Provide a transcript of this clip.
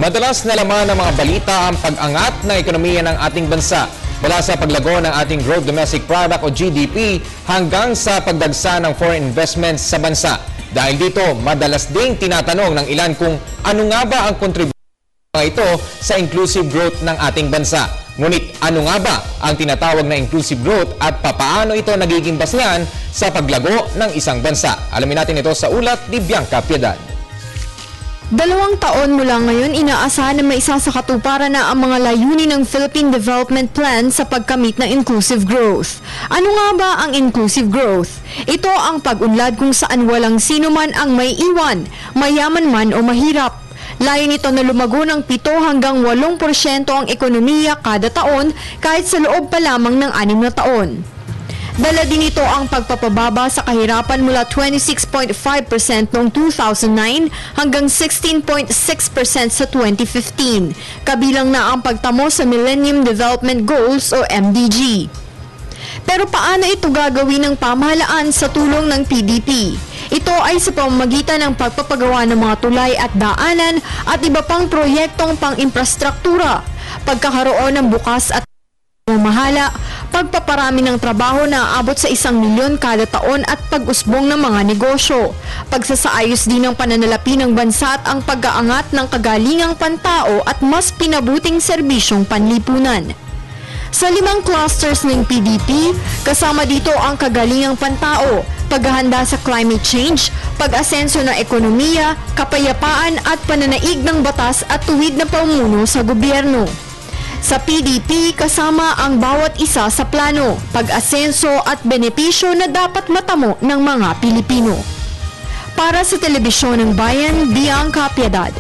Madalas na laman ng mga balita ang pag-angat ng ekonomiya ng ating bansa. Mula sa paglago ng ating Gross Domestic Product o GDP hanggang sa pagdagsa ng foreign investments sa bansa. Dahil dito, madalas ding tinatanong ng ilan kung ano nga ba ang kontribusyon ito sa inclusive growth ng ating bansa. Ngunit ano nga ba ang tinatawag na inclusive growth at papaano ito nagiging basehan sa paglago ng isang bansa? Alamin natin ito sa ulat ni Bianca Piedad. 2 taon mula ngayon, inaasahan na may isa sa katuparan na ang mga layunin ng Philippine Development Plan sa pagkamit ng inclusive growth. Ano nga ba ang inclusive growth? Ito ang pag-unlad kung saan walang sino man ang may iwan, mayaman man o mahirap. Layo nito na lumago ng 7 hanggang 8% ang ekonomiya kada taon kahit sa loob pa lamang ng 6 na taon. Dala din ito ang pagpapababa sa kahirapan mula 26.5% noong 2009 hanggang 16.6% sa 2015, kabilang na ang pagtamo sa Millennium Development Goals o MDG. Pero paano ito gagawin ng pamahalaan sa tulong ng PDP? Ito ay sa pamamagitan ng pagpapagawa ng mga tulay at daanan at iba pang proyektong pang-infrastruktura, pagkakaroon ng bukas at mamahala, pagpaparami ng trabaho na aabot sa 1 milyon kada taon at pag-usbong ng mga negosyo, pagsasaayos din ng pananalapi ng bansa at ang pag-aangat ng kagalingang pantao at mas pinabuting serbisyong panlipunan. Sa 5 clusters ng PDP, kasama dito ang kagalingang pantao, paghahanda sa climate change, pag-asenso ng ekonomiya, kapayapaan at pananaig ng batas at tuwid na pamumuno sa gobyerno. Sa PDP, kasama ang bawat isa sa plano, pag-asenso at benepisyo na dapat matamo ng mga Pilipino. Para sa Telebisyon ng Bayan, Bianca Piedad.